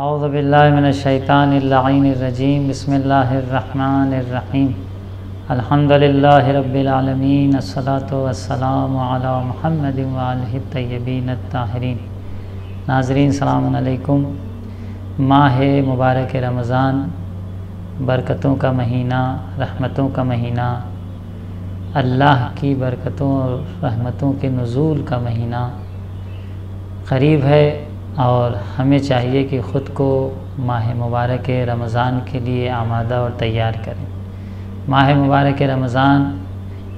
اعوذ باللہ من الشیطان اللعین الرجیم بسم اللہ الرحمن الرحیم الحمدللہ رب العالمین الصلاۃ والسلام علی محمد وآلہ الطیبین الطاہرین۔ ناظرین السلام علیکم۔ ماہ مبارک رمضان برکتوں کا مہینہ، رحمتوں کا مہینہ، اللہ کی برکتوں اور رحمتوں کے نزول کا مہینہ قریب ہے، اور ہمیں چاہیے کہ خود کو ماہ مبارک رمضان کے لیے آمادہ اور تیار کریں۔ ماہ مبارک رمضان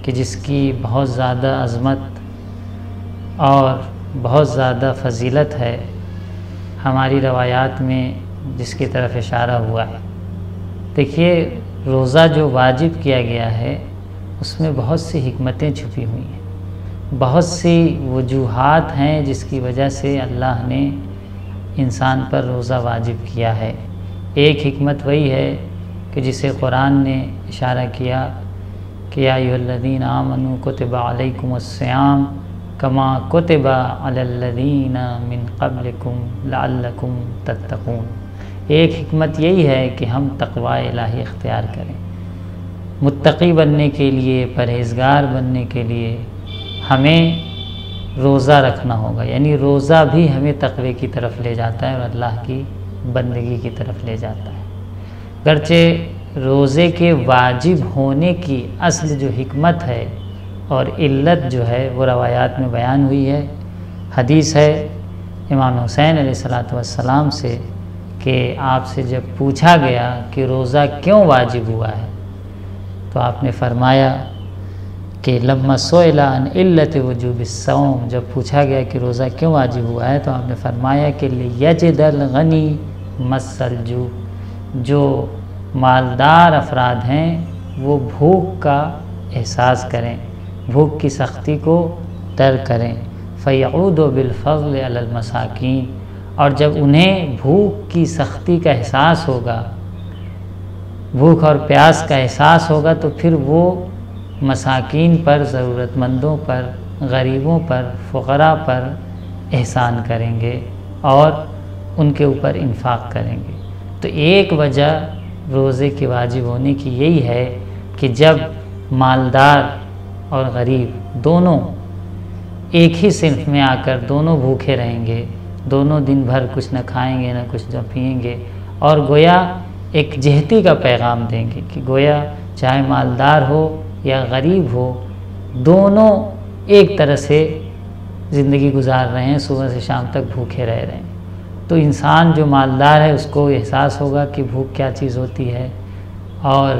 کہ جس کی بہت زیادہ عظمت اور بہت زیادہ فضیلت ہے، ہماری روایات میں جس کی طرف اشارہ ہوا ہے۔ دیکھیے، روزہ جو واجب کیا گیا ہے اس میں بہت سی حکمتیں چھپی ہوئی ہیں، بہت سی وجوہات ہیں جس کی وجہ سے اللہ نے انسان پر روزہ واجب کیا ہے۔ ایک حکمت وہی ہے کہ جسے قرآن نے اشارہ کیا کہ یا ایھا الذین آمنوا کتب علیکم الصیام کما کتب علی الذین من قبلکم لعلکم تتقون۔ ایک حکمت یہی ہے کہ ہم تقوی الہی اختیار کریں۔ متقی بننے کے لیے، پرہیزگار بننے کے لیے ہمیں روزہ رکھنا ہوگا، یعنی روزہ بھی ہمیں تقوی کی طرف لے جاتا ہے اور اللہ کی بندگی کی طرف لے جاتا ہے۔ گرچہ روزے کے واجب ہونے کی اصل جو حکمت ہے اور علت جو ہے وہ روایات میں بیان ہوئی ہے۔ حدیث ہے امام حسین علیہ السلام سے کہ آپ سے جب پوچھا گیا کہ روزہ کیوں واجب ہوا ہے تو آپ نے فرمایا کہ لما سئل عن علت وجوب الصوم، جب پوچھا گیا کہ روزہ کیوں واجب ہوا ہے تو آپ نے فرمایا کہ لیجد الغنی مس الجوع، جو مالدار افراد ہیں وہ بھوک کا احساس کریں، بھوک کی سختی کو ترک کریں، فیعود بالفضل علی المساکین، اور جب انہیں بھوک کی سختی کا احساس ہوگا، بھوک اور پیاس کا احساس ہوگا تو پھر وہ مساکین پر، ضرورت مندوں پر، غریبوں پر، فقراء پر احسان کریں گے اور ان کے اوپر انفاق کریں گے۔ تو ایک وجہ روزے کے واجب ہونے کی یہی ہے کہ جب مالدار اور غریب دونوں ایک ہی صنف میں آ کر دونوں بھوکے رہیں گے، دونوں دن بھر کچھ نہ کھائیں گے نہ کچھ نہ پئیں گے، اور گویا ایک جہتی کا پیغام دیں گے کہ گویا چاہے مالدار ہو یا غریب ہو، دونوں ایک طرح سے زندگی گزار رہے ہیں، صبح سے شام تک بھوکے رہ رہے ہیں۔ تو انسان جو مالدار ہے اس کو احساس ہوگا کہ بھوک کیا چیز ہوتی ہے اور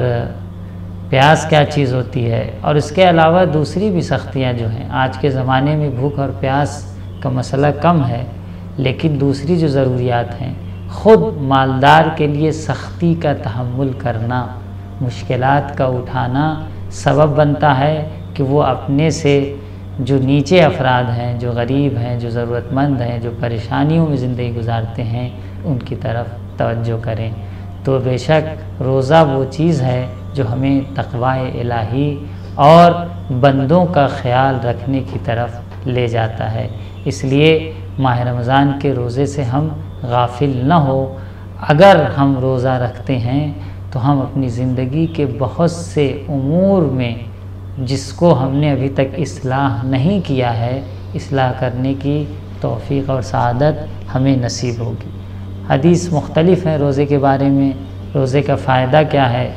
پیاس کیا چیز ہوتی ہے، اور اس کے علاوہ دوسری بھی سختیاں جو ہیں۔ آج کے زمانے میں بھوک اور پیاس کا مسئلہ کم ہے، لیکن دوسری جو ضروریات ہیں، خود مالدار کے لیے سختی کا تحمل کرنا، مشکلات کا اٹھانا سبب بنتا ہے کہ وہ اپنے سے جو نیچے افراد ہیں، جو غریب ہیں، جو ضرورت مند ہیں، جو پریشانیوں میں زندگی گزارتے ہیں، ان کی طرف توجہ کریں۔ تو بے شک روزہ وہ چیز ہے جو ہمیں تقوی الہی اور بندوں کا خیال رکھنے کی طرف لے جاتا ہے۔ اس لیے ماہ رمضان کے روزے سے ہم غافل نہ ہو۔ اگر ہم روزہ رکھتے ہیں تو ہم اپنی زندگی کے بہت سے امور میں جس کو ہم نے ابھی تک اصلاح نہیں کیا ہے، اصلاح کرنے کی توفیق اور سعادت ہمیں نصیب ہوگی۔ حدیث مختلف ہیں روزے کے بارے میں، روزے کا فائدہ کیا ہے۔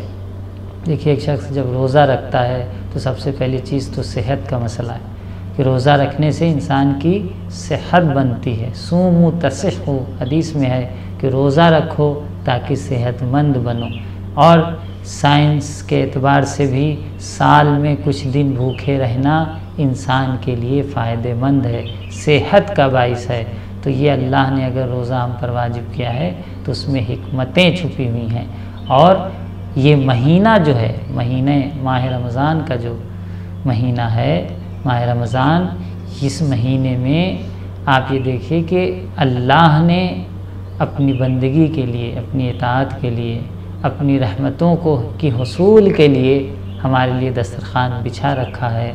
دیکھیے، ایک شخص جب روزہ رکھتا ہے تو سب سے پہلی چیز تو صحت کا مسئلہ ہے کہ روزہ رکھنے سے انسان کی صحت بنتی ہے۔ صوموا تصحوا، حدیث میں ہے کہ روزہ رکھو تاکہ صحت مند بنو، اور سائنس کے اعتبار سے بھی سال میں کچھ دن بھوکے رہنا انسان کے لیے فائدہ مند ہے، صحت کا باعث ہے۔ تو یہ اللہ نے اگر روزہ ہم پر واجب کیا ہے تو اس میں حکمتیں چھپی ہوئی ہیں۔ اور یہ مہینہ جو ہے، ماہ رمضان کا جو مہینہ ہے، ماہ رمضان، اس مہینے میں آپ یہ دیکھیے کہ اللہ نے اپنی بندگی کے لیے، اپنی اطاعت کے لیے، اپنی رحمتوں کی حصول کے لیے ہمارے لیے دسترخوان بچھا رکھا ہے،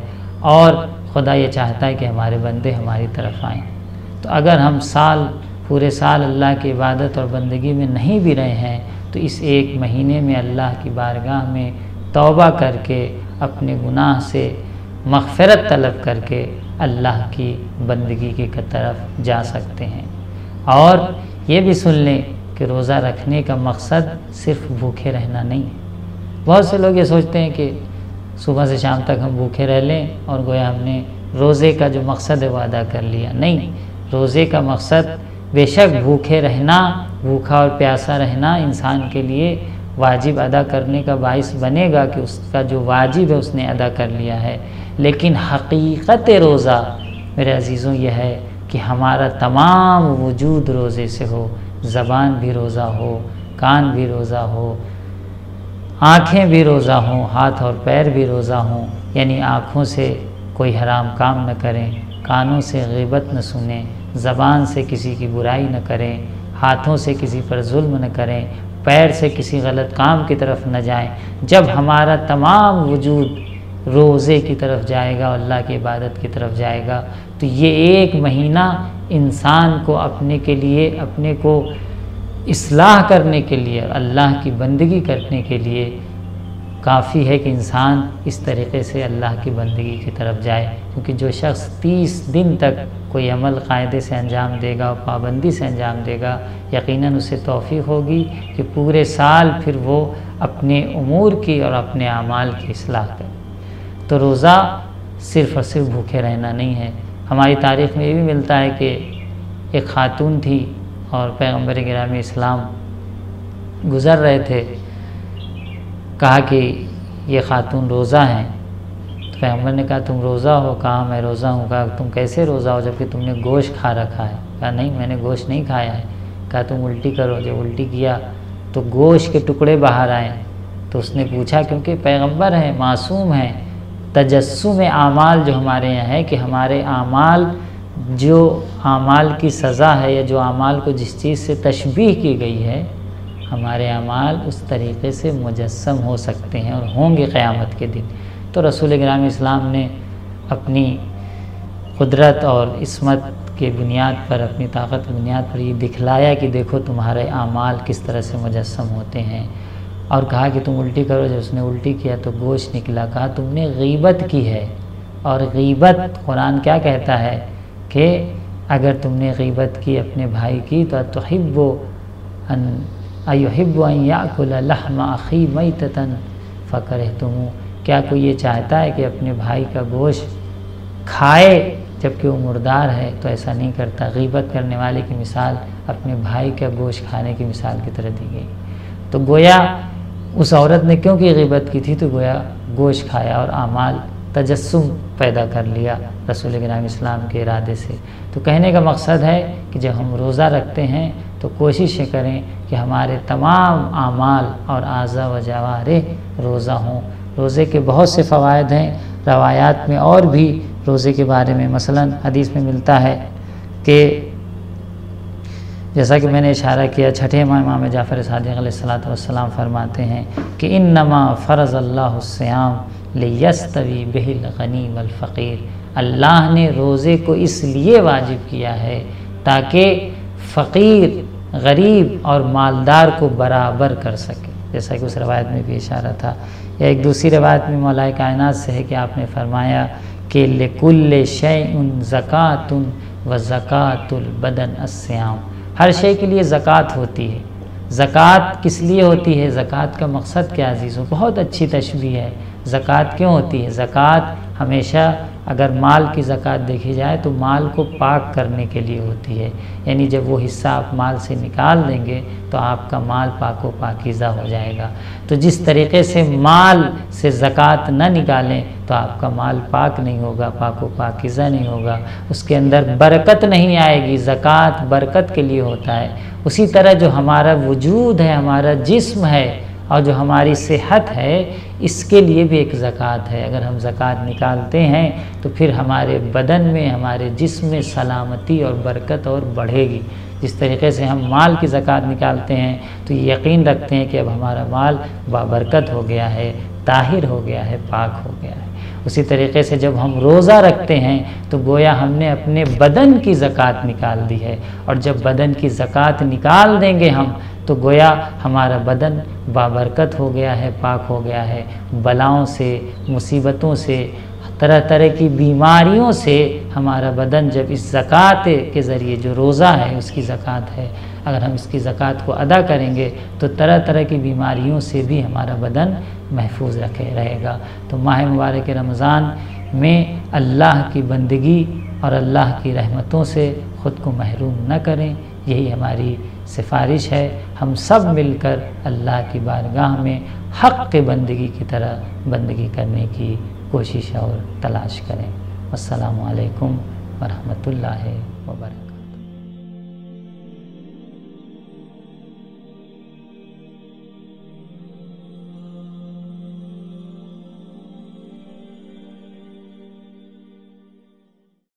اور خدا یہ چاہتا ہے کہ ہمارے بندے ہماری طرف آئیں۔ تو اگر ہم سال پورے سال اللہ کی عبادت اور بندگی میں نہیں بھی رہے ہیں تو اس ایک مہینے میں اللہ کی بارگاہ میں توبہ کر کے اپنے گناہ سے مغفرت طلب کر کے اللہ کی بندگی کی طرف جا سکتے ہیں۔ اور یہ بھی سن لیں کہ روزہ رکھنے کا مقصد صرف بھوکے رہنا نہیں ہے۔ بہت سے لوگ یہ سوچتے ہیں کہ صبح سے شام تک ہم بھوکے رہ لیں اور گویا ہم نے روزے کا جو مقصد ہے وہ ادا کر لیا۔ نہیں، روزے کا مقصد بے شک بھوکے رہنا، بھوکا اور پیاسا رہنا انسان کے لیے واجب ادا کرنے کا باعث بنے گا کہ اس کا جو واجب ہے اس نے ادا کر لیا ہے، لیکن حقیقت روزہ میرے عزیزوں یہ ہے کہ ہمارا تمام وجود روزے سے ہو، زبان بھی روزہ ہو، کان بھی روزہ ہو، آنکھیں بھی روزہ ہوں، ہاتھ اور پیر بھی روزہ ہوں، یعنی آنکھوں سے کوئی حرام کام نہ کریں، کانوں سے غیبت نہ سنیں، زبان سے کسی کی برائی نہ کریں، ہاتھوں سے کسی پر ظلم نہ کریں، پیر سے کسی غلط کام کی طرف نہ جائیں۔ جب ہمارا تمام وجود روزے کی طرف جائے گا، اللہ کی عبادت کی طرف جائے گا، تو یہ ایک مہینہ انسان کو اپنے کے لیے، اپنے کو اصلاح کرنے کے لیے، اللہ کی بندگی کرنے کے لیے کافی ہے کہ انسان اس طریقے سے اللہ کی بندگی کی طرف جائے، کیونکہ جو شخص 30 دن تک کوئی عمل قاعدے سے انجام دے گا اور پابندی سے انجام دے گا، یقیناً اسے توفیق ہوگی کہ پورے سال پھر وہ اپنے امور کی اور اپنے اعمال کی اصلاح کرے۔ تو روزہ صرف اور صرف بھوکے رہنا نہیں ہے۔ ہماری تاریخ میں یہ بھی ملتا ہے کہ ایک خاتون تھی اور پیغمبر گرامی اسلام گزر رہے تھے، کہا کہ یہ خاتون روزہ ہیں، تو پیغمبر نے کہا تم روزہ ہو؟ کہا میں روزہ ہوں۔ کہا تم کیسے روزہ ہو جبکہ تم نے گوشت کھا رکھا ہے؟ کہا نہیں، میں نے گوشت نہیں کھایا ہے۔ کہا تم الٹی کرو۔ جب الٹی کیا تو گوشت کے ٹکڑے باہر آئے، تو اس نے پوچھا، کیونکہ پیغمبر ہیں، معصوم ہیں، تجسم اعمال جو ہمارے یہاں ہے کہ ہمارے اعمال، جو اعمال کی سزا ہے یا جو اعمال کو جس چیز سے تشبیہ کی گئی ہے، ہمارے اعمال اس طریقے سے مجسم ہو سکتے ہیں اور ہوں گے قیامت کے دن۔ تو رسول گرامی اسلام نے اپنی قدرت اور عصمت کے بنیاد پر، اپنی طاقت کی بنیاد پر یہ دکھلایا کہ دیکھو تمہارے اعمال کس طرح سے مجسم ہوتے ہیں، اور کہا کہ تم الٹی کرو۔ جب اس نے الٹی کیا تو گوشت نکلا۔ کہا تم نے غیبت کی ہے، اور غیبت قرآن کیا کہتا ہے کہ اگر تم نے غیبت کی اپنے بھائی کی تو تحب ان یاکل لحم اخی میتۃ فکرہتموہ، کیا کوئی یہ چاہتا ہے کہ اپنے بھائی کا گوشت کھائے جبکہ وہ مردار ہے؟ تو ایسا نہیں کرتا۔ غیبت کرنے والے کی مثال اپنے بھائی کا گوشت کھانے کی مثال کی طرح دی گئی۔ تو گویا اس عورت نے کیونکہ غیبت کی تھی تو گویا گوشت کھایا اور اعمال تجسم پیدا کر لیا رسول گرامی اسلام کے ارادے سے۔ تو کہنے کا مقصد ہے کہ جب ہم روزہ رکھتے ہیں تو کوشش کریں کہ ہمارے تمام اعمال اور اعضاء و جوارح روزہ ہوں۔ روزے کے بہت سے فوائد ہیں، روایات میں اور بھی روزے کے بارے میں، مثلا حدیث میں ملتا ہے کہ جیسا کہ میں نے اشارہ کیا، چھٹے امام جعفر صادق علیہ السلام فرماتے ہیں کہ انما فرض اللہ الصیام لیستوی بہ الغنی والفقیر، اللہ نے روزے کو اس لیے واجب کیا ہے تاکہ فقیر، غریب اور مالدار کو برابر کر سکے، جیسا کہ اس روایت میں بھی اشارہ تھا۔ یا ایک دوسری روایت میں مولا کائنات سے ہے کہ آپ نے فرمایا کہ لکل شیء زکاۃ وزکاۃ البدن الصیام، ہر شے کے لیے زکوٰۃ ہوتی ہے۔ زکوٰۃ کس لیے ہوتی ہے؟ زکوٰۃ کا مقصد کیا عزیزوں؟ بہت اچھی تشبیہ ہے۔ زکوٰۃ کیوں ہوتی ہے؟ زکوٰۃ ہمیشہ اگر مال کی زکوٰۃ دیکھی جائے تو مال کو پاک کرنے کے لیے ہوتی ہے، یعنی جب وہ حصہ آپ مال سے نکال دیں گے تو آپ کا مال پاک و پاکیزہ ہو جائے گا۔ تو جس طریقے سے مال سے زکوٰۃ نہ نکالیں تو آپ کا مال پاک نہیں ہوگا، پاک و پاکیزہ نہیں ہوگا، اس کے اندر برکت نہیں آئے گی۔ زکوٰۃ برکت کے لیے ہوتا ہے۔ اسی طرح جو ہمارا وجود ہے، ہمارا جسم ہے اور جو ہماری صحت ہے، اس کے لیے بھی ایک زکوٰۃ ہے۔ اگر ہم زکوٰۃ نکالتے ہیں تو پھر ہمارے بدن میں، ہمارے جسم میں سلامتی اور برکت اور بڑھے گی۔ جس طریقے سے ہم مال کی زکوٰۃ نکالتے ہیں تو یقین رکھتے ہیں کہ اب ہمارا مال بابرکت ہو گیا ہے، طاہر ہو گیا ہے، پاک ہو گیا ہے۔ اسی طریقے سے جب ہم روزہ رکھتے ہیں تو گویا ہم نے اپنے بدن کی زکوٰۃ نکال دی ہے، اور جب بدن کی زکوٰۃ نکال دیں گے ہم تو گویا ہمارا بدن بابرکت ہو گیا ہے، پاک ہو گیا ہے، بلاؤں سے، مصیبتوں سے، طرح طرح کی بیماریوں سے ہمارا بدن جب اس زکوٰۃ کے ذریعے، جو روزہ ہے اس کی زکوٰۃ ہے، اگر ہم اس کی زکوٰۃ کو ادا کریں گے تو طرح طرح کی بیماریوں سے بھی ہمارا بدن محفوظ رہے گا۔ تو ماہ مبارک رمضان میں اللہ کی بندگی اور اللہ کی رحمتوں سے خود کو محروم نہ کریں، یہی ہماری سفارش ہے۔ ہم سب مل کر اللہ کی بارگاہ میں حق کے بندگی کی طرح بندگی کرنے کی کوشش اور تلاش کریں۔ السلام علیکم ورحمۃ اللہ وبرکاتہ۔